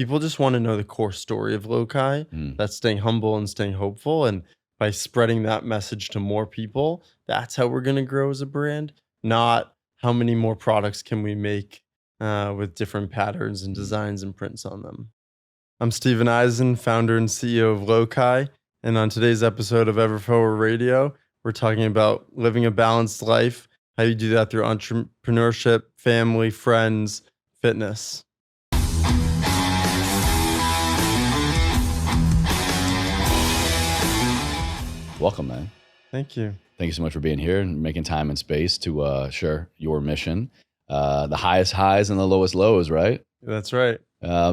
people just want to know the core story of Lokai. Mm. That's staying humble and staying hopeful. And by spreading that message to more people, that's how we're going to grow as a brand, not how many more products can we make with different patterns and designs and prints on them. I'm Steven Izen, founder and CEO of Lokai. And on today's episode of Ever Forward Radio, we're talking about living a balanced life, how you do that through entrepreneurship, family, friends, fitness. Welcome, man. Thank you. Thank you so much for being here and making time and space to share your mission. The highest highs and the lowest lows, right? That's right.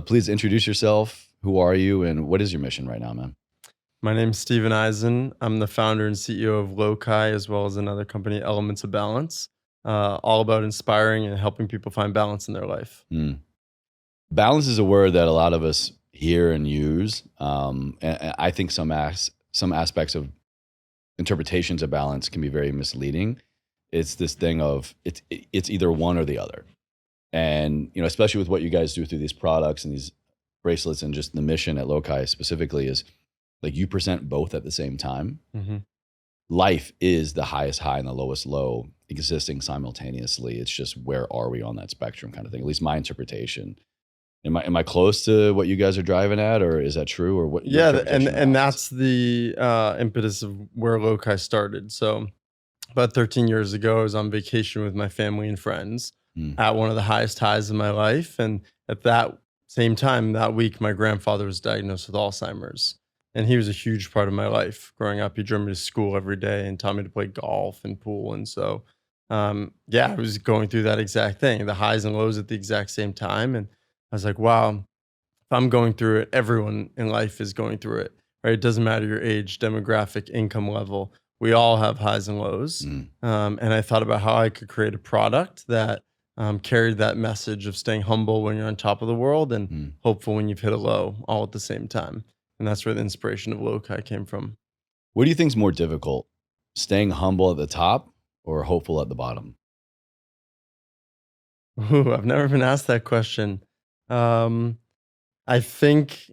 Please introduce yourself. Who are you and what is your mission right now, man? My name's Steven Izen. I'm the founder and CEO of Lokai, as well as another company, Elements of Balance, all about inspiring and helping people find balance in their life. Balance is a word that a lot of us hear and use. And I think some aspects of interpretations of balance can be very misleading. It's this thing of it's either one or the other. And, you know, especially with what you guys do through these products and these bracelets and just the mission at Lokai specifically is like you present both at the same time. Mm-hmm. Life is the highest high and the lowest low existing simultaneously. It's just where are we on that spectrum kind of thing, at least my interpretation. Am I close to what you guys are driving at, or is that true? Or what? Yeah, and that's the impetus of where Lokai started. So about 13 years ago, I was on vacation with my family and friends at one of the highest highs of my life. And at that same time, that week, my grandfather was diagnosed with Alzheimer's. And he was a huge part of my life. Growing up, he drove me to school every day and taught me to play golf and pool. And so, I was going through that exact thing, the highs and lows at the exact same time. And I was like, wow, if I'm going through it, everyone in life is going through it, right? It doesn't matter your age, demographic, income level. We all have highs and lows. And I thought about how I could create a product that carried that message of staying humble when you're on top of the world and hopeful when you've hit a low all at the same time. And that's where the inspiration of Lokai came from. What do you think is more difficult, staying humble at the top or hopeful at the bottom? Ooh, I've never been asked that question. I think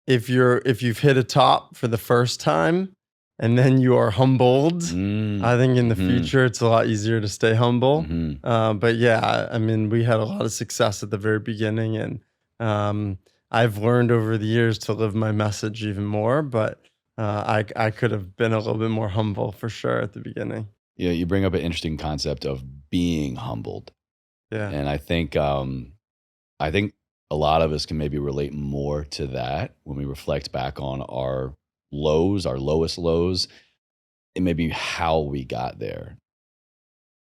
if you've hit a top for the first time and then you are humbled, I think in the future it's a lot easier to stay humble. But yeah, I mean, we had a lot of success at the very beginning, and I've learned over the years to live my message even more, but I could have been a little bit more humble for sure at the beginning. Yeah, you bring up an interesting concept of being humbled. Yeah. And I think a lot of us can maybe relate more to that when we reflect back on our lows, our lowest lows, and maybe how we got there.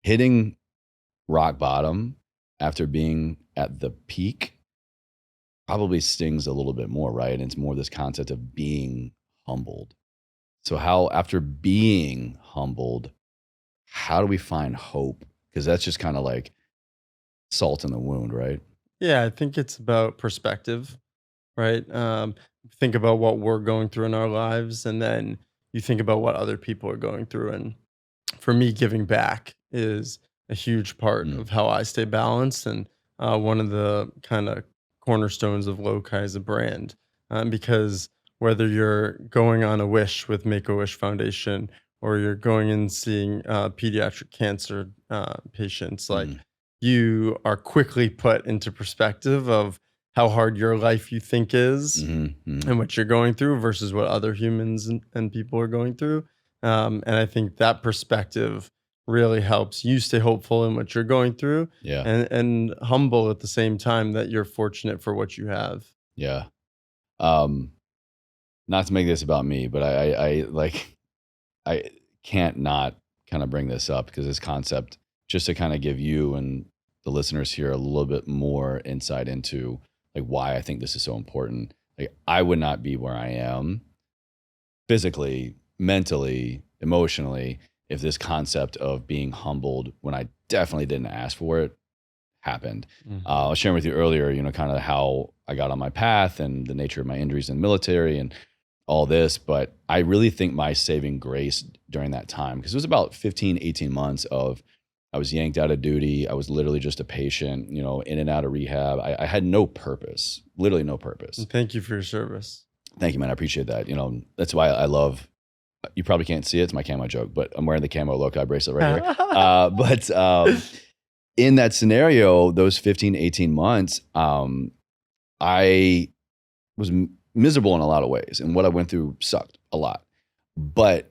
Hitting rock bottom after being at the peak probably stings a little bit more, right? And it's more this concept of being humbled. So how, after being humbled, how do we find hope? Because that's just kind of like salt in the wound, right? Yeah, I think it's about perspective, right? Think about what we're going through in our lives, and then you think about what other people are going through. And for me, giving back is a huge part of how I stay balanced, and one of the kind of cornerstones of Lokai as a brand, because whether you're going on a wish with Make-A-Wish Foundation or you're going and seeing pediatric cancer patients, like you are quickly put into perspective of how hard your life you think is and what you're going through versus what other humans and people are going through. And I think that perspective really helps you stay hopeful in what you're going through, and humble at the same time that you're fortunate for what you have. Yeah. Not to make this about me, but I can't not kind of bring this up because this concept, just to kind of give you and the listeners here a little bit more insight into like why I think this is so important. Like I would not be where I am physically, mentally, emotionally, if this concept of being humbled when I definitely didn't ask for it happened. I was sharing with you earlier, you know, kind of how I got on my path and the nature of my injuries in the military and all this, but I really think my saving grace during that time, because it was about 15, 18 months of I was yanked out of duty. I was literally just a patient, you know, in and out of rehab. I had no purpose, literally no purpose. And thank you for your service. Thank you, man. I appreciate that. You know, that's why I love, you probably can't see it. It's my camo joke, but I'm wearing the camo Lokai bracelet right here. But in that scenario, those 15, 18 months, I was miserable in a lot of ways. And what I went through sucked a lot. But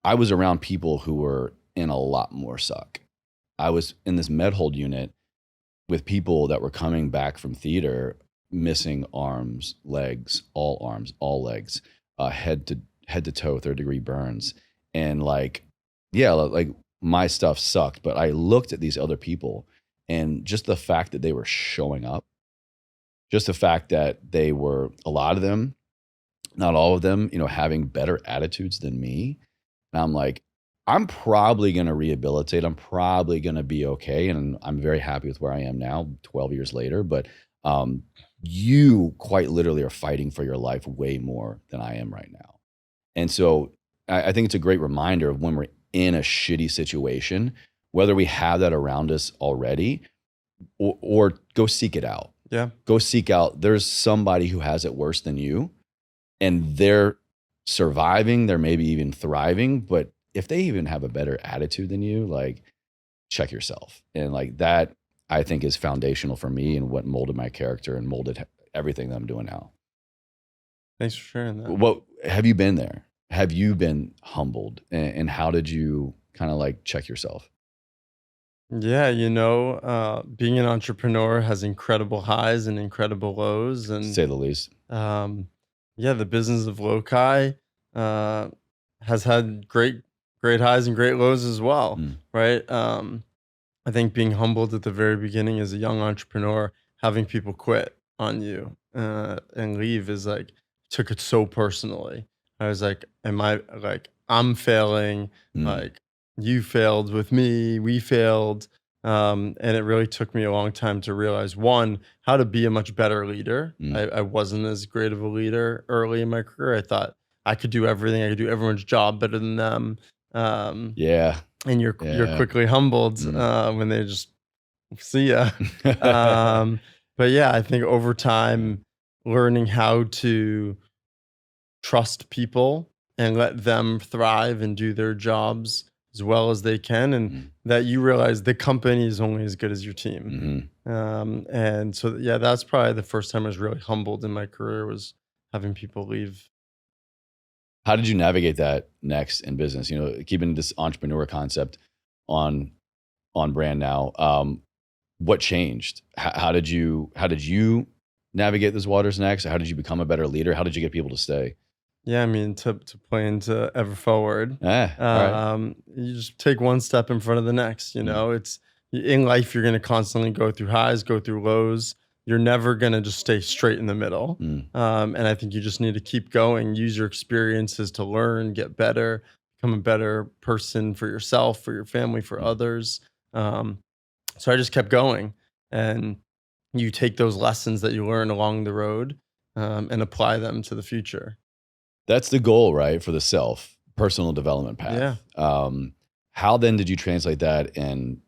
I was around people who were in a lot more suck. I was in this med hold unit with people that were coming back from theater, missing arms, all legs, head to toe, 3rd-degree burns. And like, yeah, like my stuff sucked, but I looked at these other people and just the fact that they were showing up, just the fact that they were, a lot of them, not all of them, you know, having better attitudes than me. And I'm like, I'm probably going to rehabilitate. I'm probably going to be okay. And I'm very happy with where I am now, 12 years later. But you quite literally are fighting for your life way more than I am right now. And so I think it's a great reminder of when we're in a shitty situation, whether we have that around us already or go seek it out. Yeah. Go seek out. There's somebody who has it worse than you and they're surviving. They're maybe even thriving, but if they even have a better attitude than you, like check yourself. And like that, I think is foundational for me and what molded my character and molded everything that I'm doing now. Thanks for sharing that. What have you been there? Have you been humbled? And how did you kind of like check yourself? Yeah, you know, being an entrepreneur has incredible highs and incredible lows. And To say the least. yeah, the business of Lokai has had great highs and great lows as well, right? I think being humbled at the very beginning as a young entrepreneur, having people quit on you and leave is like, took it so personally. I was like, I'm failing, like you failed with me, we failed. And it really took me a long time to realize, one, how to be a much better leader. I wasn't as great of a leader early in my career. I thought I could do everything. I could do everyone's job better than them. Yeah. And you're quickly humbled when they just see ya. But yeah, I think over time, learning how to trust people and let them thrive and do their jobs as well as they can, and that you realize the company is only as good as your team. And so, yeah, that's probably the first time I was really humbled in my career, was having people leave. How did you navigate that next in business? You know, keeping this entrepreneur concept on brand now. What changed? How did you navigate those waters next? How did you become a better leader? How did you get people to stay? Yeah, I mean, to play into ever forward, Right. you just take one step in front of the next. You know, it's in life, you're going to constantly go through highs, go through lows. You're never going to just stay straight in the middle. And I think you just need to keep going, use your experiences to learn, get better, become a better person for yourself, for your family, for others. So I just kept going, and you take those lessons that you learn along the road and apply them to the future. That's the goal, right? For the self, personal development path. Yeah. How then did you translate that and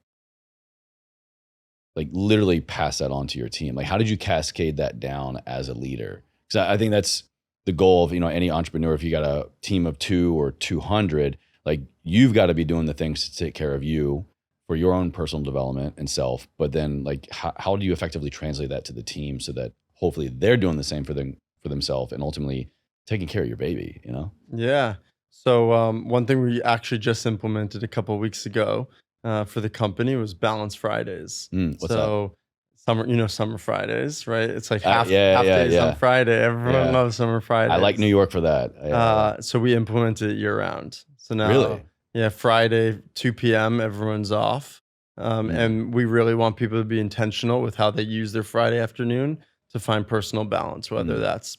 like literally pass that on to your team? Like, how did you cascade that down as a leader? Because I think that's the goal of, you know, any entrepreneur. If you got a team of 2 or 200, like you've got to be doing the things to take care of you for your own personal development and self. But then like, how do you effectively translate that to the team so that hopefully they're doing the same for themselves and ultimately taking care of your baby, you know? Yeah. So one thing we actually just implemented a couple of weeks ago for the company was Balance Fridays. What's that? Summer Fridays, right? It's like half yeah, days yeah. on Friday. Everyone loves summer Fridays. I like New York for that. So we implemented it year round. So now, Really? Yeah, Friday, 2 p.m., everyone's off. And we really want people to be intentional with how they use their Friday afternoon to find personal balance, whether that's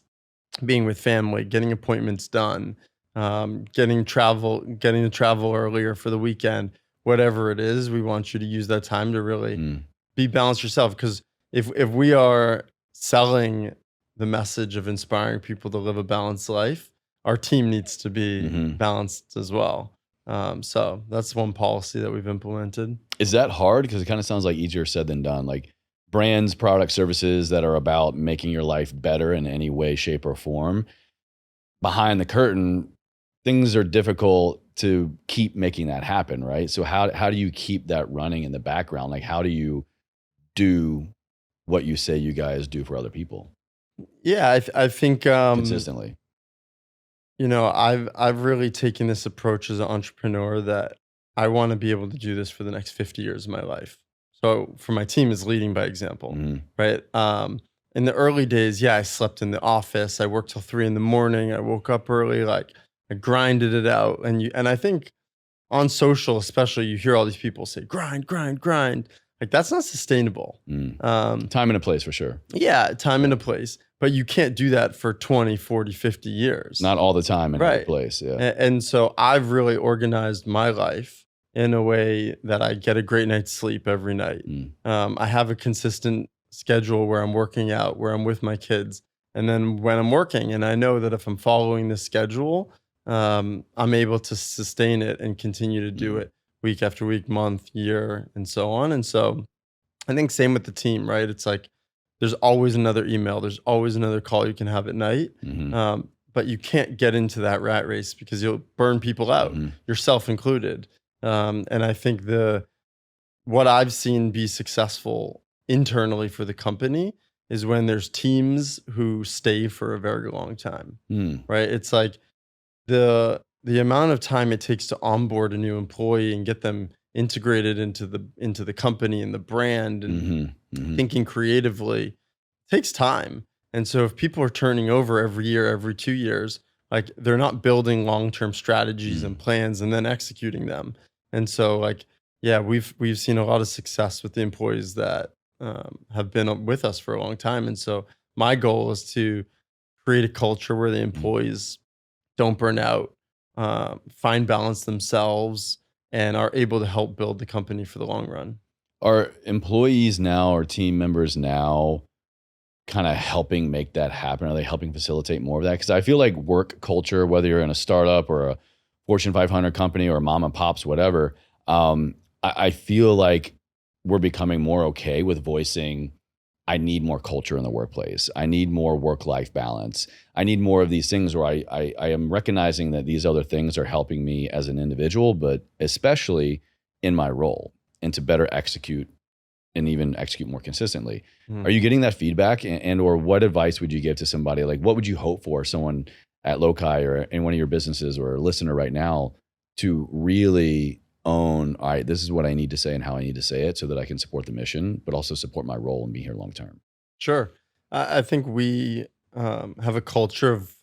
being with family, getting appointments done, getting to travel earlier for the weekend, whatever it is. We want you to use that time to really be balanced yourself. Because if we are selling the message of inspiring people to live a balanced life, our team needs to be balanced as well. So that's one policy that we've implemented. Is that hard? Because it kind of sounds like easier said than done. Like brands, products, services that are about making your life better in any way, shape, or form. Behind the curtain, things are difficult to keep making that happen, right? So how do you keep that running in the background? Like how do you do what you say you guys do for other people Yeah, I think consistently? I've really taken this approach as an entrepreneur that I want to be able to do this for the next 50 years of my life. So for my team is leading by example, Mhm. right? In the early days, yeah, I slept in the office. I worked till 3 in the morning. I woke up early, like I grinded it out. And I think on social, especially, you hear all these people say, grind, grind, grind. Like that's not sustainable. Mm. Um, Time and a place for sure. yeah, time and a place, but you can't do that for 20, 40, 50 years. Not all the time in every Right. place. Yeah. And so I've really organized my life in a way that I get a great night's sleep every night. Mm. I have a consistent schedule where I'm working out, where I'm with my kids. And then when I'm working, and I know that if I'm following this schedule, I'm able to sustain it and continue to do Mm. it week after week, month, year, and so on. And so I think same with the team, right? It's like there's always another email, there's always another call you can have at night. Mhm. But you can't get into that rat race because you'll burn people out, Mhm. yourself included. And I think what I've seen be successful internally for the company is when there's teams who stay for a very long time, Mm. right? It's like the amount of time it takes to onboard a new employee and get them integrated into the company and the brand and Mhm. Mhm. thinking creatively takes time. And so if people are turning over every year, every 2 years, like they're not building long-term strategies Mm. and plans and then executing them. And so like, yeah, we've seen a lot of success with the employees that have been with us for a long time. And so my goal is to create a culture where the Mm. employees don't burn out, find balance themselves, and are able to help build the company for the long run. Are employees now or team members now kind of helping make that happen? Are they helping facilitate more of that? Because I feel like work culture, whether you're in a startup or a Fortune 500 company or mom and pops, whatever, I feel like we're becoming more okay with voicing, I need more culture in the workplace. I need more work-life balance. I need more of these things where I am recognizing that these other things are helping me as an individual, but especially in my role and to better execute and even execute more consistently. Are Mm. you getting that feedback and or what advice would you give to somebody? Like what would you hope for someone at Lokai or in one of your businesses or a listener right now to really own, all right, this is what I need to say and how I need to say it so that I can support the mission, but also support my role and be here long term? Sure. I think we have a culture of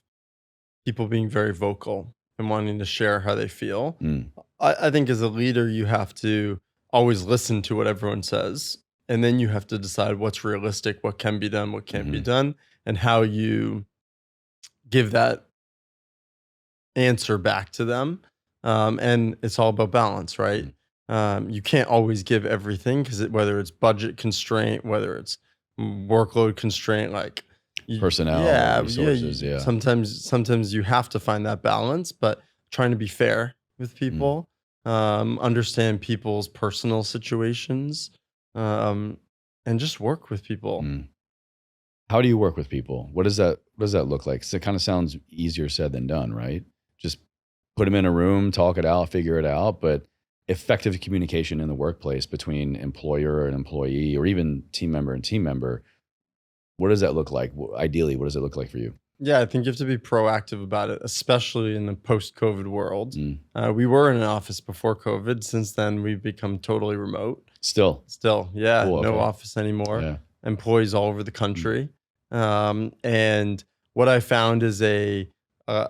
people being very vocal and wanting to share how they feel. Mm. I think as a leader, you have to always listen to what everyone says. And then you have to decide what's realistic, what can be done, what can't be Mhm. done, and how you give that answer back to them. And it's all about balance, right? Mm. You can't always give everything because whether it's budget constraint, whether it's workload constraint, like Personnel, yeah, yeah. resources, yeah. Sometimes you have to find that balance, but trying to be fair with Mm. people, understand people's personal situations, um, and just work with people. Mm. How do you work with people? What does that look like? 'Cause it kind of sounds easier said than done, right? Just put them in a room, talk it out, figure it out, but effective communication in the workplace between employer and employee or even team member and team member, what does that look like? Ideally, what does it look like for you? Yeah, I think you have to be proactive about it, especially in the post-COVID world. Mm. We were in an office before COVID. Since then, we've become totally remote. Still. Still, yeah, Cool, no okay. office anymore. Yeah. Employees all over the Mm. country. And what I found is a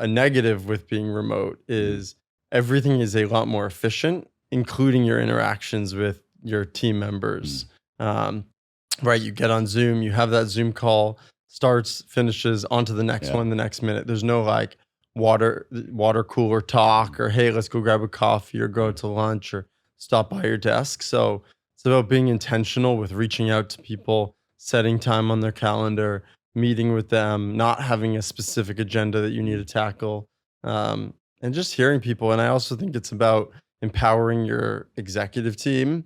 negative with being remote Mm. is everything is a lot more efficient, including your interactions with your team Mm. members. Um, right, you get on Zoom, you have that Zoom call, starts, finishes, on to the next Yeah. one, the next minute. There's no like water cooler talk or hey, let's go grab a coffee or go to lunch or stop by your desk. So it's about being intentional with reaching out to people, setting time on their calendar, meeting with them, not having a specific agenda that you need Mm. to tackle, and just hearing people. And I also think it's about empowering your executive team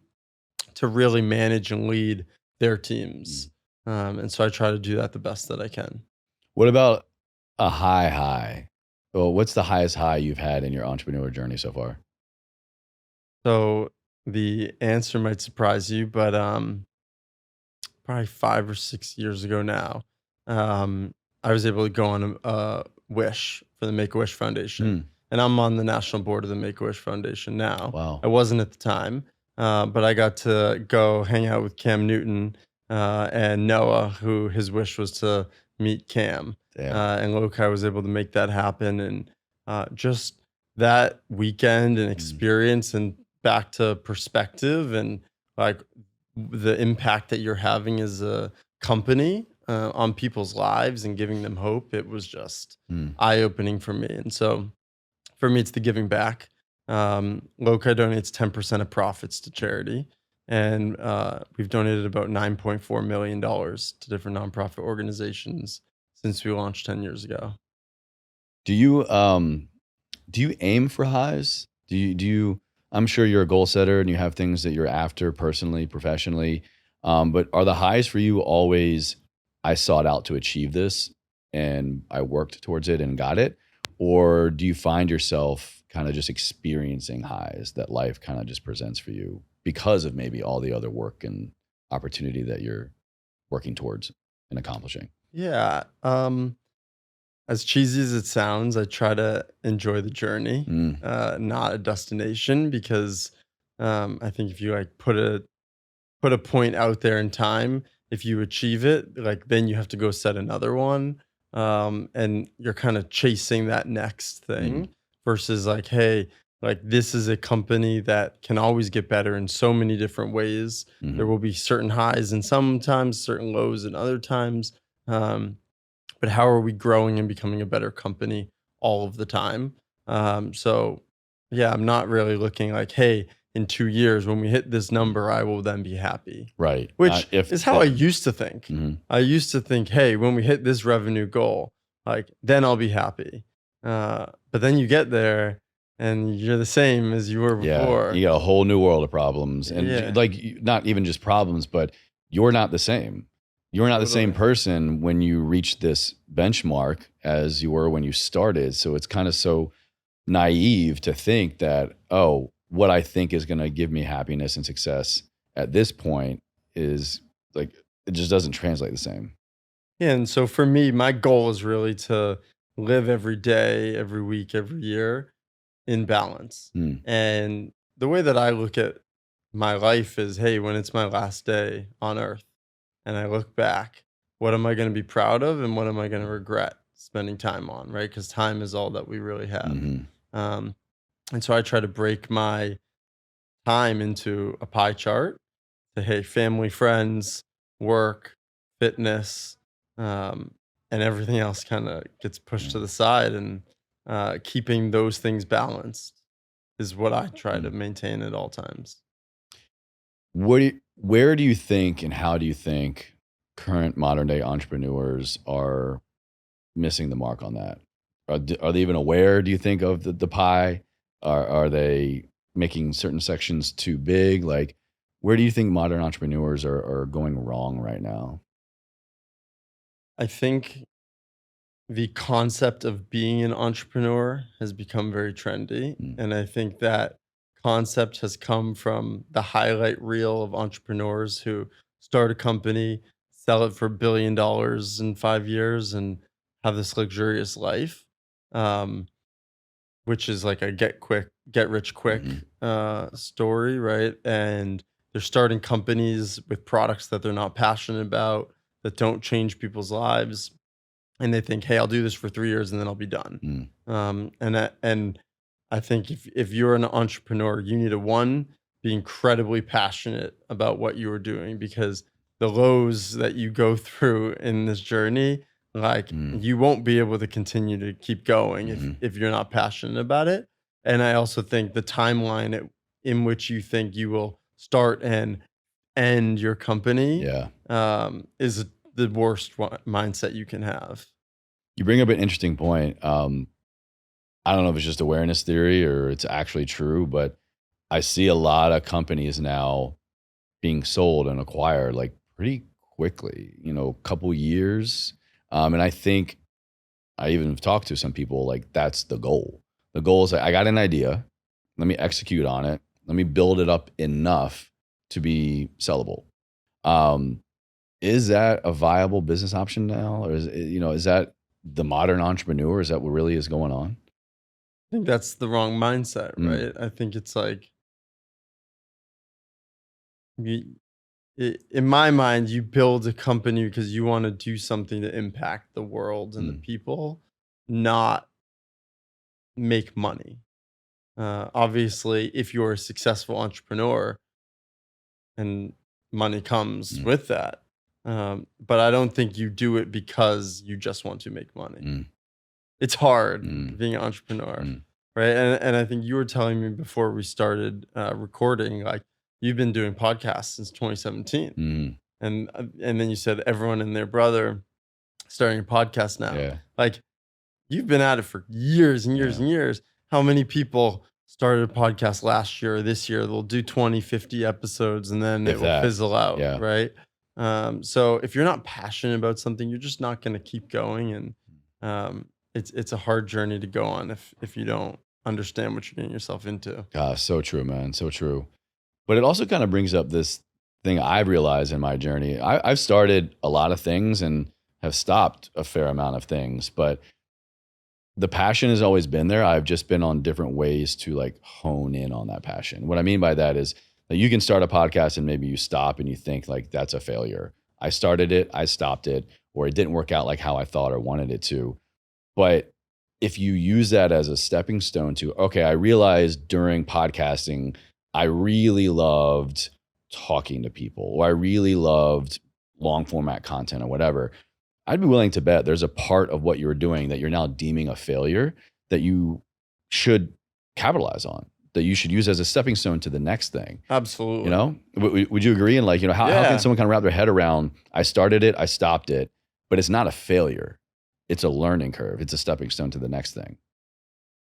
to really manage and lead their teams. Mm. And so I try to do that the best that I can. What about a high? Well, what's the highest high you've had in your entrepreneur journey so far? So the answer might surprise you, but probably 5 or 6 years ago now, I was able to go on a wish for the Make a Wish Foundation, Mm. and I'm on the national board of the Make a Wish Foundation now. Wow. I wasn't at the time, but I got to go hang out with Cam Newton and Noah, who his wish was to meet Cam, Damn. and Lokai was able to make that happen, and just that weekend and experience and back to perspective and like the impact that you're having as a company on people's lives and giving them hope, it was just Mm. eye-opening for me. And so for me, it's the giving back. Lokai donates 10% of profits to charity. And we've donated about $9.4 million to different nonprofit organizations since we launched 10 years ago. Do you aim for highs? Do you I'm sure you're a goal setter and you have things that you're after personally, professionally. But are the highs for you always, I sought out to achieve this and I worked towards it and got it? Or do you find yourself kind of just experiencing highs that life kind of just presents for you because of maybe all the other work and opportunity that you're working towards and accomplishing? Yeah. As cheesy as it sounds, I try to enjoy the journey, Mm. not a destination, because I think if you like put a point out there in time, if you achieve it, like then you have to go set another one, and you're kind of chasing that next thing versus like, hey, like this is a company that can always get better in so many different ways. There will be certain highs and sometimes certain lows and other times. But how are we growing and becoming a better company all of the time? So, yeah, I'm not really looking like, hey, in 2 years, when we hit this number, I will then be happy. Right. Which If is how I used to think. Mhm. I used to think, hey, when we hit this revenue goal, like then I'll be happy. But then you get there and you're the same as you were Yeah, before. you got a whole new world of problems, and Yeah. like not even just problems, but you're not the same. You're not the same Totally. person when you reach this benchmark as you were when you started. So it's kind of so naive to think that, oh, what I think is going to give me happiness and success at this point is like, it just doesn't translate the same. Yeah, and so for me, my goal is really to live every day, every week, every year in balance. Mm. And the way that I look at my life is, hey, when it's my last day on earth and I look back, what am I going to be proud of and what am I going to regret spending time on, right? Because time is all that we really have. Mhm. Um, and so I try to break my time into a pie chart to, hey, family, friends, work, fitness, and everything else kind of gets pushed to the side. And keeping those things balanced is what I try to Mm. maintain at all times. Where do you think and how do you think current modern day entrepreneurs are missing the mark on that? Are they even aware, do you think, of the pie? Are they making certain sections too big? Like, where do you think modern entrepreneurs are going wrong right now? I think the concept of being an entrepreneur has become very trendy. Mm. And I think that concept has come from the highlight reel of entrepreneurs who start a company, sell it for $1 billion in 5 years, and have this luxurious life, um, which is like a get rich quick Mhm. story, right? And they're starting companies with products that they're not passionate about, that don't change people's lives, and they think, "Hey, I'll do this for 3 years and then I'll be done." Mm. And I think if you're an entrepreneur, you need to, one, be incredibly passionate about what you are doing, because the lows that you go through in this journey, like Mm. you won't be able to continue to keep going if Mhm. if you're not passionate about it. And I also think the timeline in which you think you will start and end your company Yeah. is the worst mindset you can have. You bring up an interesting point. I don't know if it's just awareness theory or it's actually true, but I see a lot of companies now being sold and acquired like pretty quickly, a couple years. And I think I even talked to some people like that's the goal. The goal is like, I got an idea. Let me execute on it. Let me build it up enough to be sellable. Is that a viable business option now? Or is that the modern entrepreneur? Is that what really is going on? I think that's the wrong mindset, Mm, right? I think it's like, in my mind, you build a company because you want to do something to impact the world and the mm, people, not make money. Obviously, if you're a successful entrepreneur and money comes mm, with that, but I don't think you do it because you just want to make money. mm, It's hard mm, being an entrepreneur, mm, right? And I think you were telling me before we started recording, like you've been doing podcasts since 2017, mm. and then you said everyone and their brother starting a podcast now. Yeah, Like you've been at it for years and years yeah. and years. How many people started a podcast last year or this year? They'll do 20, 50 episodes and then it If will that, fizzle out, yeah. right? So if you're not passionate about something, you're just not going to keep going. And it's a hard journey to go on if you don't understand what you're getting yourself into. So true, man. So true. But it also kind of brings up this thing I've realized in my journey. I've started a lot of things and have stopped a fair amount of things, but the passion has always been there. I've just been on different ways to like hone in on that passion. What I mean by that is that you can start a podcast and maybe you stop and you think like that's a failure. I started it, I stopped it, or it didn't work out like how I thought or wanted it to. But if you use that as a stepping stone to, okay, I realized during podcasting, I really loved talking to people, or I really loved long format content or whatever. I'd be willing to bet there's a part of what you're doing that you're now deeming a failure that you should capitalize on, that you should use as a stepping stone to the next thing. Absolutely. Would you agree? And like, how can Yeah, someone kind of wrap their head around, I started it, I stopped it, but it's not a failure. It's a learning curve. It's a stepping stone to the next thing.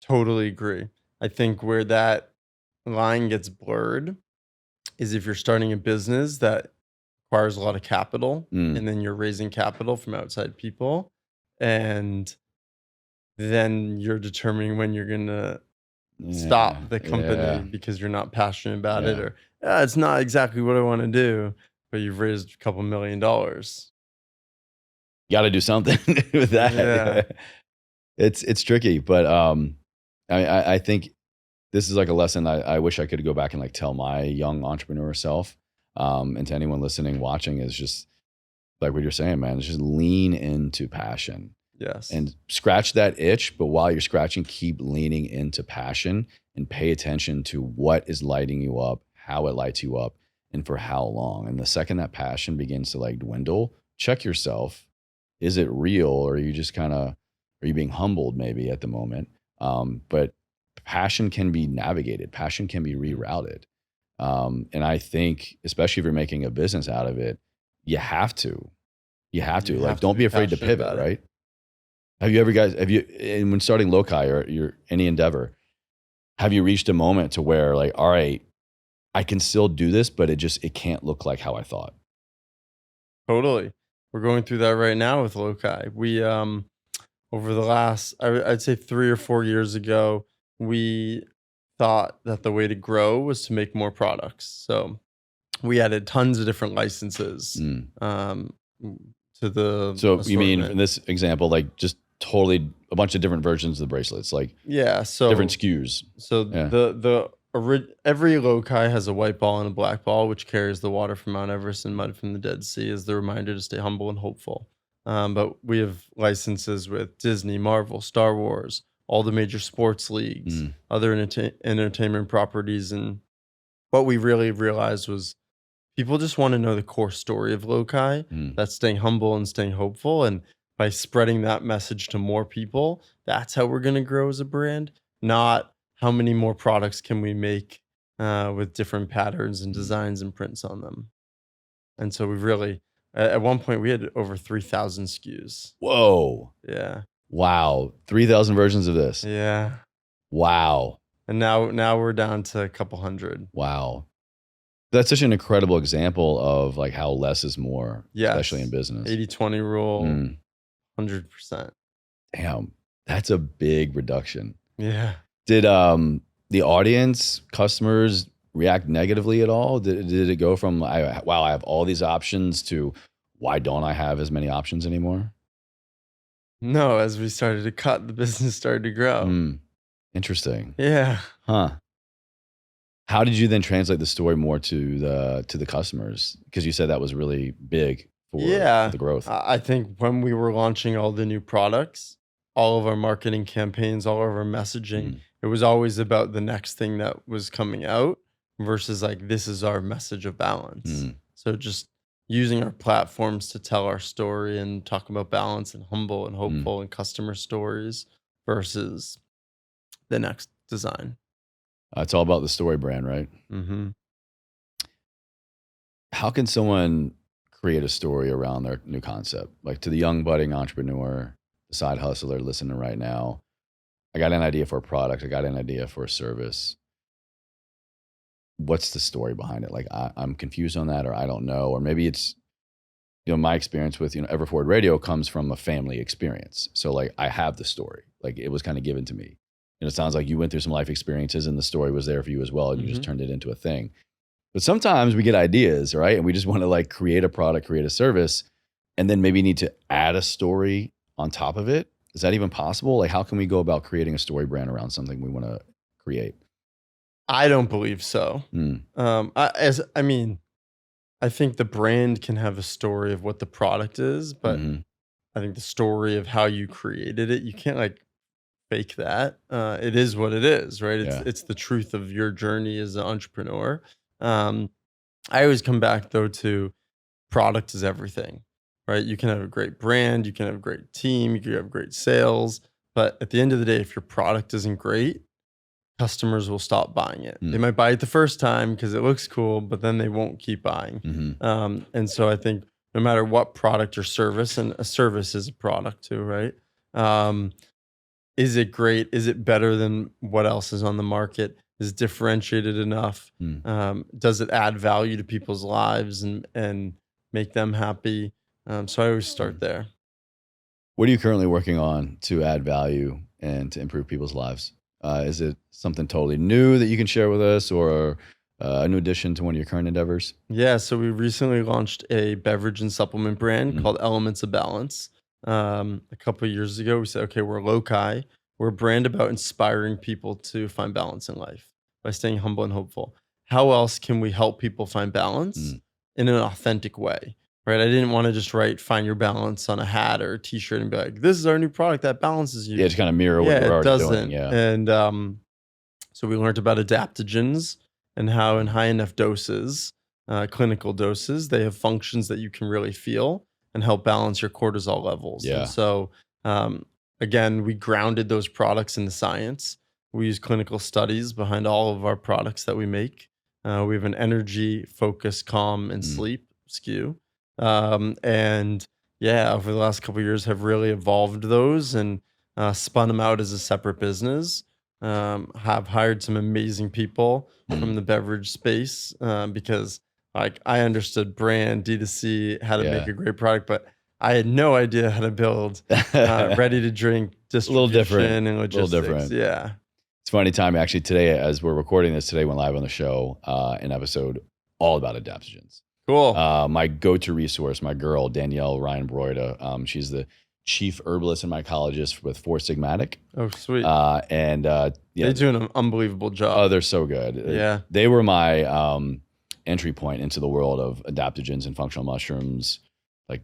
totally agree. I think where that line gets blurred is if you're starting a business that requires a lot of capital Mm, and then you're raising capital from outside people and then you're determining when you're going to yeah, stop the company yeah, because you're not passionate about it yeah. or it's not exactly what I want to do, but you've raised a couple $1 million. Got to do something with Yeah. that. It's tricky, but I think this is like a lesson I wish I could go back and like tell my young entrepreneur self, and to anyone listening, watching, is just like what you're saying, man. Is just lean into passion Yes. and scratch that itch. But while you're scratching, keep leaning into passion and pay attention to what is lighting you up, how it lights you up, and for how long. And the second that passion begins to like dwindle, check yourself. Is it real, or are you just kind of, are you being humbled maybe at the moment? But passion can be navigated. Passion can be rerouted. And I think, especially if you're making a business out of it, you have to. You have to. You Like, have to don't be be afraid to passionate pivot, about it. right? And when starting Lokai or any endeavor, have you reached a moment to where like, all right, I can still do this, but it can't look like how I thought? Totally. We're going through that right now with Lokai. We over the last I'd say 3 or 4 years ago, we thought that the way to grow was to make more products. So, we added tons of different licenses Mm. to the So you mean in assortment. this example, like just totally a bunch of different versions of the bracelets, like Yeah, different so SKUs. Yeah. every Lokai has a white ball and a black ball, which carries the water from Mount Everest and mud from the Dead Sea as the reminder to stay humble and hopeful. But we have licenses with Disney, Marvel, Star Wars, all the major sports leagues, Mm, other entertainment properties, and what we really realized was people just want to know the core story of Lokai. mm. That's staying humble and staying hopeful. And by spreading that message to more people, that's how we're going to grow as a brand, not how many more products can we make with different patterns and Mm. designs and prints on them. And so we've really, at one point, we had over 3,000 SKUs. Whoa. Yeah. Wow. 3,000 versions of this. Yeah. Wow. And now we're down to a couple hundred. Wow. That's such an incredible example of like how less is more, especially in Yes. business. 80/20 rule, Mm, 100%. damn, that's a big reduction. Yeah. Did the audience, customers react negatively at all? Did it go from wow, I have all these options to why don't I have as many options anymore? No, as we started to cut, the business started to grow. Mm, interesting. Yeah. Huh. How did you then translate the story more to the customers? Because you said that was really big for Yeah. the growth. I think when we were launching all the new products, all of our marketing campaigns, all of our messaging, Mm, it was always about the next thing that was coming out versus like, this is our message of balance. mm, So just using our platforms to tell our story and talk about balance and humble and mm. hopeful and customer stories versus the next design. It's all about the story brand, right? Hmm. How can someone create a story around their new concept? Like to the young budding entrepreneur, the side hustler listening right now, I got an idea for a product, I got an idea for a service. What's the story behind it? Like I'm confused on that, or I don't know, or maybe it's my experience with Everford Radio comes from a family experience. So like I have the story, like it was kind of given to me. It sounds like you went through some life experiences, and the story was there for you as well, and you just Hmm. turned it into a thing. But sometimes we get ideas, right? And we just want to like create a product, create a service, and then maybe need to add a story on top of it. Is that even possible? Like, how can we go about creating a story brand around something we want to create? I don't believe so. Mm, I mean, I think the brand can have a story of what the product is, but hmm. I think the story of how you created it, you can't like fake that. It is what it is, right? It's Yeah. it's the truth of your journey as an entrepreneur. Um, I always come back though to product is everything, right? You can have a great brand, you can have a great team, you can have great sales, but at the end of the day, if your product isn't great, customers will stop buying it. They Mm, might buy it the first time because it looks cool, but then they won't keep buying. hmm. And so I think no matter what product or service, and a service is a product too, right? Um, is it great? Is it better than what else is on the market? Is it differentiated enough? Mm. Does it add value to people's lives and make them happy? So I always start there. What are you currently working on to add value and to improve people's lives? Is it something totally new that you can share with us, or a new addition to one of your current endeavors? Yeah, so we recently launched a beverage and supplement brand Mm, called Elements of Balance. A couple of years ago, we said, okay, we're Lokai. We're a brand about inspiring people to find balance in life by staying humble and hopeful. How else can we help people find balance mm. in an authentic way? Right? I didn't want to just write "Find Your Balance" on a hat or a T-shirt and be like, "This is our new product that balances you." Yeah, to kind of mirror what Yeah, you're it already doing. doesn't. Yeah. And so we learned about adaptogens and how, in high enough doses, clinical doses, they have functions that you can really feel and help balance your cortisol levels. And Yeah. so, um, again, we grounded those products in the science. We use clinical studies behind all of our products that we make. We have an energy, focus, calm, and Mm, sleep skew. And yeah, over the last couple of years, have really evolved those and spun them out as a separate business. Have hired some amazing people from mm. the beverage space because like I understood brand D2C, how to make Yeah. a great product, but I had no idea how to build ready to drink A little different. distribution and A little logistics. different. Yeah. It's funny time actually today as we're recording this today went live on the show, an episode all about adaptogens. Cool. My go-to resource, my girl, Danielle Ryan Broida, she's the chief herbalist and mycologist with Four Sigmatic. Oh, sweet. Yeah, They do an unbelievable oh, job. they're so good. Yeah. They were my entry point into the world of adaptogens and functional mushrooms like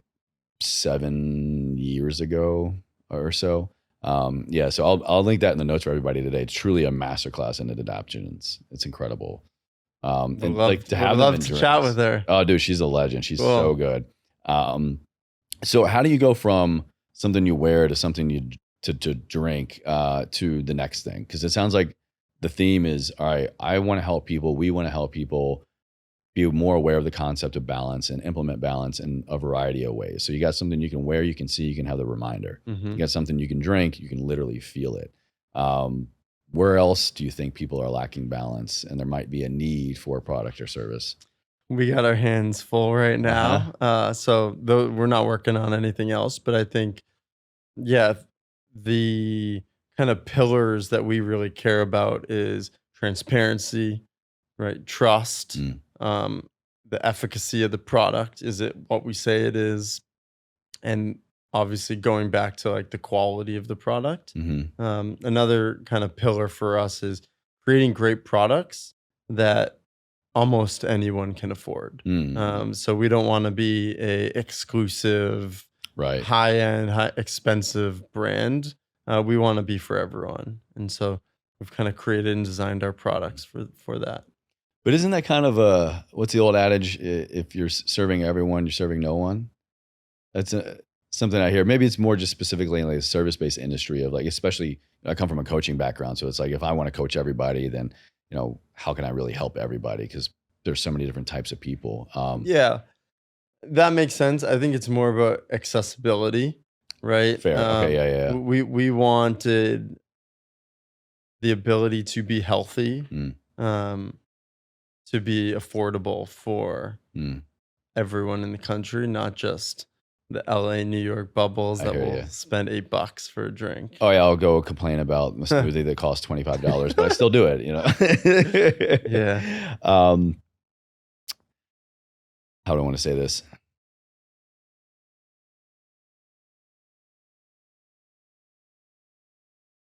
7 years ago or so. Yeah, so I'll link that in the notes for everybody today. It's truly a masterclass in adaptogens. It's incredible. Would And love, like to would have them love in to drinks. chat with her. Oh, dude, she's a legend. She's Cool. so good. So how do you go from something you wear to something you to drink to the next thing? Because it sounds like the theme is, all right, I want to help people. We want to help people be more aware of the concept of balance and implement balance in a variety of ways. So you got something you can wear, you can see, you can have the reminder. You got something you can drink, you can literally feel it. Where else do you think people are lacking balance and there might be a need for a product or service? we got our hands full right Uh-huh. now. So though we're not working on anything else, but I think, yeah, the kind of pillars that we really care about is transparency, right? Trust, Mm. the efficacy of the product. Is it what we say it is? And obviously going back to like the quality of the product. Mhm. Another kind of pillar for us is creating great products that almost anyone can afford. Mm. So we don't want to be a exclusive, Right. high end, high expensive brand. We want to be for everyone, and so we've kind of created and designed our products for that. But isn't that kind of a what's the old adage? If you're serving everyone, you're serving no one. That's something I hear. Maybe it's more just specifically in like the service-based industry of like, especially I come from a coaching background, so it's like if I want to coach everybody, then how can I really help everybody? Because there's so many different types of people. Yeah, that makes sense. I think it's more about accessibility, right? Fair. Okay. Yeah. Yeah. We wanted the ability to be healthy, Yeah. um, to be affordable for Mm. everyone in the country, not just the LA, New York bubbles I that hear will you. spend $8 for a drink. Oh yeah, I'll go complain about the smoothie that costs $25, but I still do it. Yeah. How do I want to say this?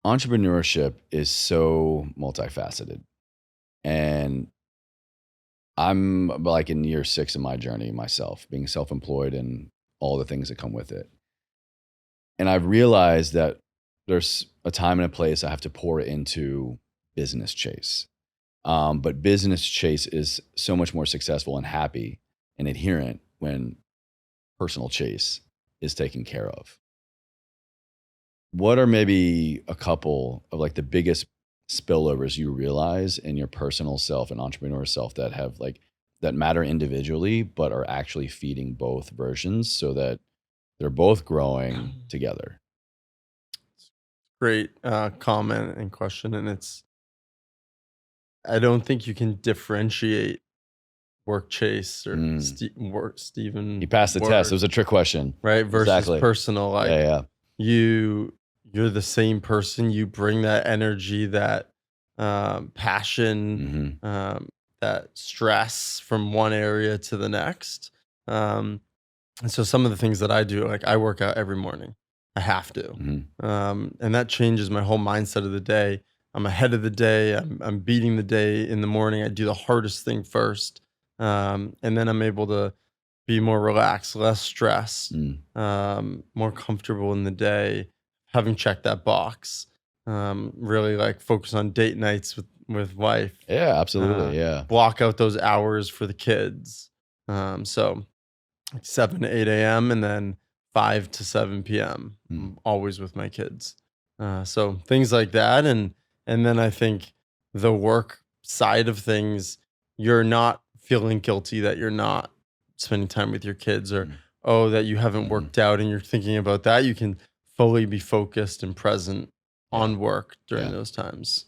Entrepreneurship is so multifaceted, and I'm like in year 6 of my journey myself, being self-employed and all the things that come with it. And I've realized that there's a time and a place I have to pour into business chase. But business chase is so much more successful and happy and adherent when personal chase is taken care of. What are maybe a couple of like the biggest spillovers you realize in your personal self and entrepreneur self that have like that matter individually, but are actually feeding both versions so that they're both growing together? Great comment and question. And I don't think you can differentiate work chase or Mm. Steven You passed the test. It work, was a trick question. right? Versus Exactly. personal. Like Yeah, yeah. you're the same person. You bring that energy, that passion, Hmm. that stress from one area to the next. Um, and so some of the things that I do, like I work out every morning. I have to. Hmm. And that changes my whole mindset of the day. I'm ahead of the day. I'm beating the day in the morning. I do the hardest thing first. And then I'm able to be more relaxed, less stressed, Mm. more comfortable in the day, having checked that box. Really like focus on date nights with wife. Yeah, Uh, absolutely. Yeah. Block out those hours for the kids. So like 7 to 8 a.m. and then 5 to 7 p.m. Mm. I'm always with my kids. So things like that. And then I think the work side of things, you're not feeling guilty that you're not spending time with your kids or, Mm. oh, that you haven't Mhm. worked out and you're thinking about that. You can fully be focused and present Yeah. on work during Yeah. those times.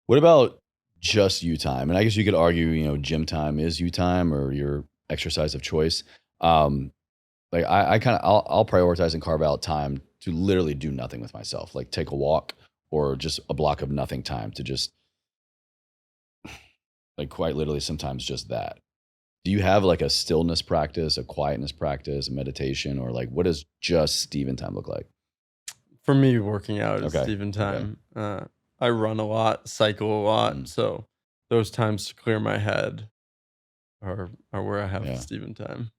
What about just you time? And I guess you could argue, gym time is you time or your exercise of choice. Um, like I kind of I'll prioritize and carve out time to literally do nothing with myself, like take a walk or just a block of nothing time to just like quite literally sometimes just that. Do you have like a stillness practice, a quietness practice, a meditation, or like what does just Steven time look like? For me, working out is Okay. Steven Okay. time. I run a lot, cycle a lot, Mm. so those times to clear my head are where I have Yeah. Steven time.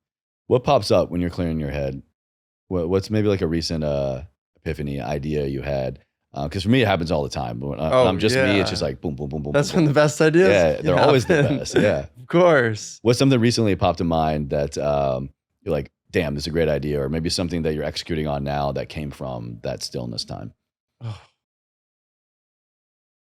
What pops up when you're clearing your head? What's maybe like a recent epiphany idea you had? Because for me, it happens all the time. But when Oh I'm just me, it's just yeah, like boom, boom, boom, boom, boom, that's when boom. the best ideas Yeah, can they're always the happen. best. Yeah. Of course. What's something recently popped in mind that you're like, damn, this is a great idea, or maybe something that you're executing on now that came from that stillness time? Oh,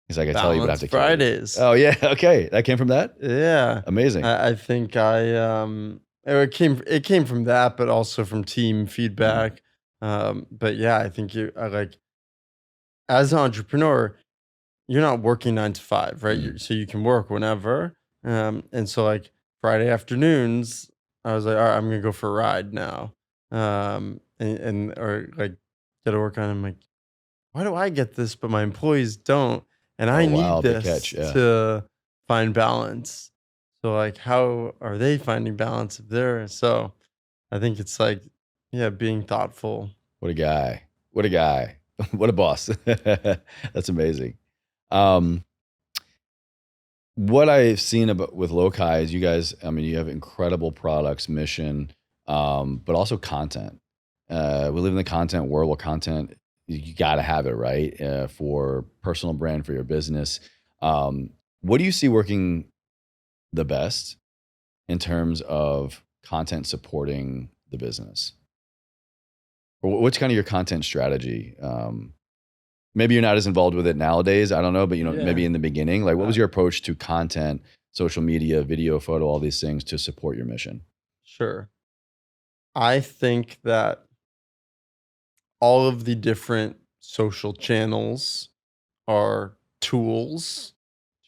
He's like, I tell you, but I have Balance to kill you. Fridays. Oh yeah, okay, that came from that. Yeah, Amazing. I think it came from that, but also from team Mm. feedback. But yeah, I think I like as an entrepreneur, you're not working 9 to 5, right? Mm. So you can work whenever. And so like Friday afternoons, I was like, all right, I'm gonna go for a ride now. And or like get to work on. I'm like, why do I get this, but my employees don't? And I Oh, need wow, big catch, this yeah. to find balance. So like, how are they finding balance if they're so? I think it's like, yeah, being thoughtful. What a guy. What a guy. What a boss. That's amazing. Um, what I've seen about with Lokai is you guys, I mean, you have incredible products, mission, but also content. We live in the content world. Well, content, you got to have it, right? For personal brand, for your business. What do you see working the best in terms of content supporting the business? Or what's kind of your content strategy? Maybe you're not as involved with it nowadays. I don't know, but maybe Yeah. in the beginning, like what was Uh, your approach to content, social media, video, photo, all these things to support your mission? sure. I think that all of the different social channels are tools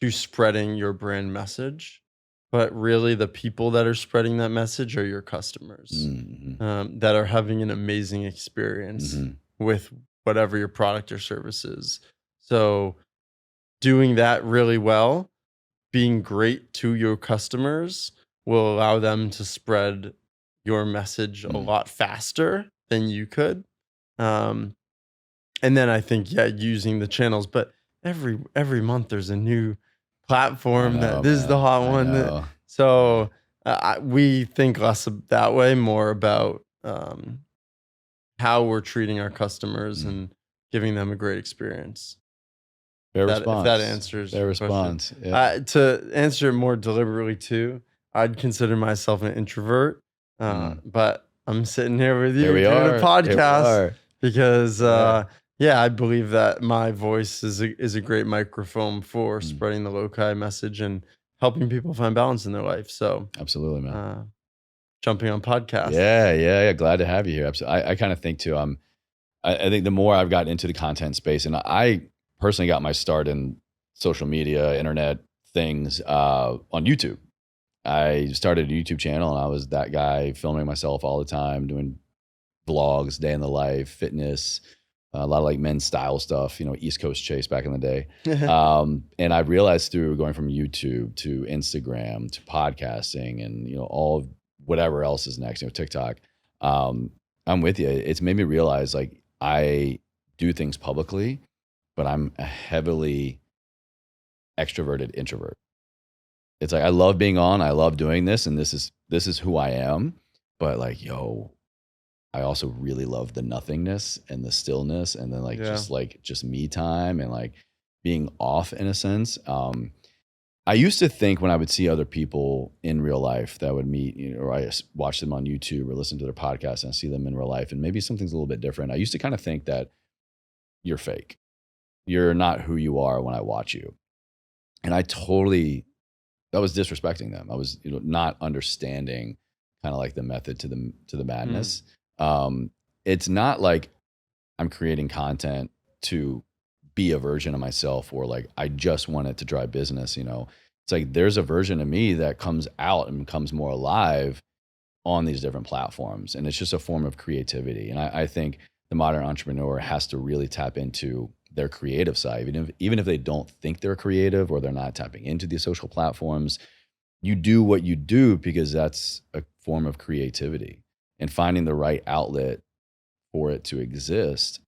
to spreading your brand message, but really the people that are spreading that message are your customers, Mm-hmm. that are having an amazing experience Mm-hmm. with whatever your product or service is. So doing that really well, being great to your customers will allow them to spread your message a Mm. lot faster than you could. Um, and then I think, yeah, using the channels, but every month there's a new I platform that know, this is the man. hot I one that know. Yeah. so we think less that way, more about how we're treating our customers Mm. and giving them a great experience. Fair That if that response. answers Fair your question. response. Yeah. To answer it more deliberately too, I'd consider myself an introvert, Mm. but I'm sitting here with Here you we doing a are. Here we podcast are. because, Yeah. yeah, I believe that my voice is a great microphone for Mm. spreading the Lokai message and helping people find balance in their life. So, Absolutely, man. uh, jumping on podcasts. Yeah, yeah, yeah. Glad to have you here. I kind of think too. I think the more I've gotten into the content space, and I personally got my start in social media, internet things on YouTube. I started a YouTube channel, and I was that guy filming myself all the time, doing vlogs, day in the life, fitness, a lot of like men's style stuff. East Coast Chase back in the day. And I realized through going from YouTube to Instagram to podcasting, and all whatever else is next, TikTok. Um, I'm with you. It's made me realize like I do things publicly, but I'm a heavily extroverted introvert. It's like I love being on, I love doing this, and this is who I am. But like, yo, I also really love the nothingness and the stillness, and then Yeah. like just me time and like being off in a sense. I used to think when I would see other people in real life that I would meet, or I watch them on YouTube or listen to their podcast and I see them in real life, and maybe something's a little bit different. I used to kind of think that you're fake. You're not who you are when I watch you. And that was disrespecting them. I was, not understanding kind of like the method to the Mm. madness. It's not like I'm creating content to be a version of myself, or like I just want it to drive business. It's like there's a version of me that comes out and becomes more alive on these different platforms, and it's just a form of creativity. And I think the modern entrepreneur has to really tap into their creative side, even if they don't think they're creative or they're not tapping into these social platforms. You do what you do because that's a form of creativity, and finding the right outlet for it to exist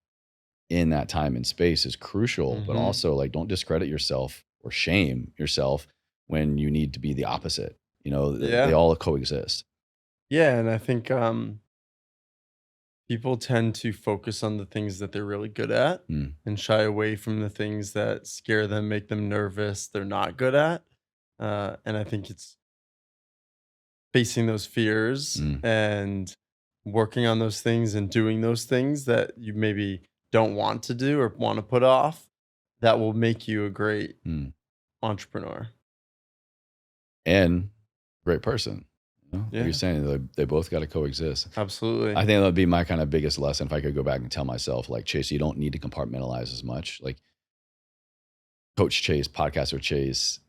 in that time and space is crucial. But Hmm. also, like, don't discredit yourself or shame yourself when you need to be the opposite. They Yeah. all coexist. Yeah. And I think people tend to focus on the things that they're really good at Mm, and shy away from the things that scare them, make them nervous, they're not good at. And I think it's facing those fears mm, and working on those things and doing those things that you maybe don't want to do or want to put off that will make you a great mm. entrepreneur. And great person. Like you're Yeah, saying, they both got to coexist. I absolutely. think that would be my kind of biggest lesson if I could go back and tell myself, like, Chase, you don't need to compartmentalize as much. Like, Coach Chase, podcaster Chase,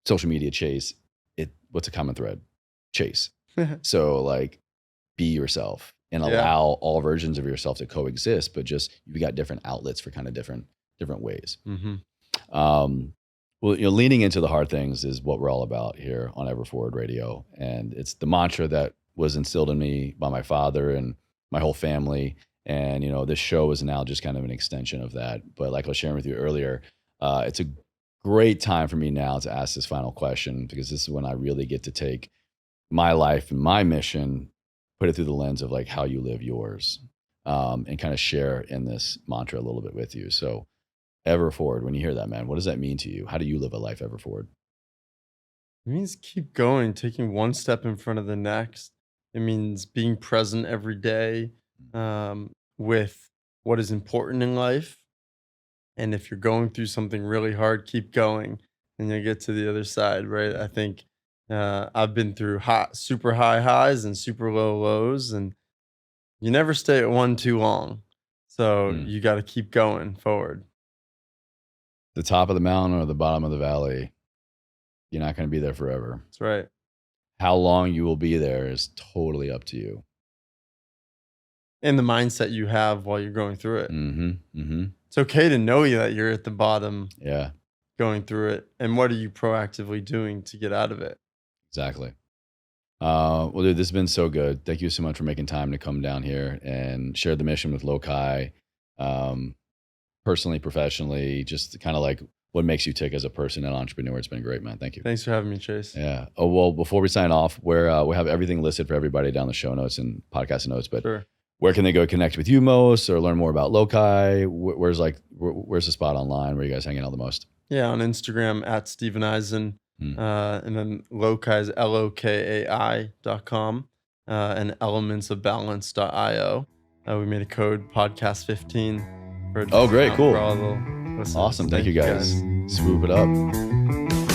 social media Chase. What's a common thread? chase. So like be yourself and Yeah. allow all versions of yourself to coexist, but just you've got different outlets for kind of different ways. Mm-hmm. Well, leaning into the hard things is what we're all about here on Ever Forward Radio. And it's the mantra that was instilled in me by my father and my whole family. And, this show is now just kind of an extension of that. But like I was sharing with you earlier, it's a great time for me now to ask this final question, because this is when I really get to take my life and my mission, put it through the lens of like how you live yours, and kind of share in this mantra a little bit with you. So ever forward, when you hear that, man, what does that mean to you? How do you live a life ever forward? It means keep going, taking one step in front of the next. It means being present every day, with what is important in life. And if you're going through something really hard, keep going and you'll get to the other side, right? I think I've been through super high highs and super low lows, and you never stay at one too long. So Mm. you got to keep going forward. The top of the mountain or the bottom of the valley, you're not going to be there forever. That's right. How long you will be there is totally up to you. And the mindset you have while you're going through it. Mm-hmm. Mm-hmm. It's okay to know that you're at the bottom. Yeah. Going through it, and what are you proactively doing to get out of it? Exactly. Well, dude, this has been so good. Thank you so much for making time to come down here and share the mission with Lokai, personally, professionally, just kind of like what makes you tick as a person and entrepreneur. It's been great, man. Thank you. Thanks for having me, Chase. Yeah. Oh, well, before we sign off, we have everything listed for everybody down the show notes and podcast notes, but Sure. Where can they go connect with you most or learn more about Lokai? Where's the spot online where you guys hanging out the most? Yeah, on Instagram at Steven Izen, and then Lokai is LOKAI.com, and elementsofbalance.io. We made a code podcast15 for Oh, great, cool. for all the listeners. Awesome. Thank you guys. Swoop it up.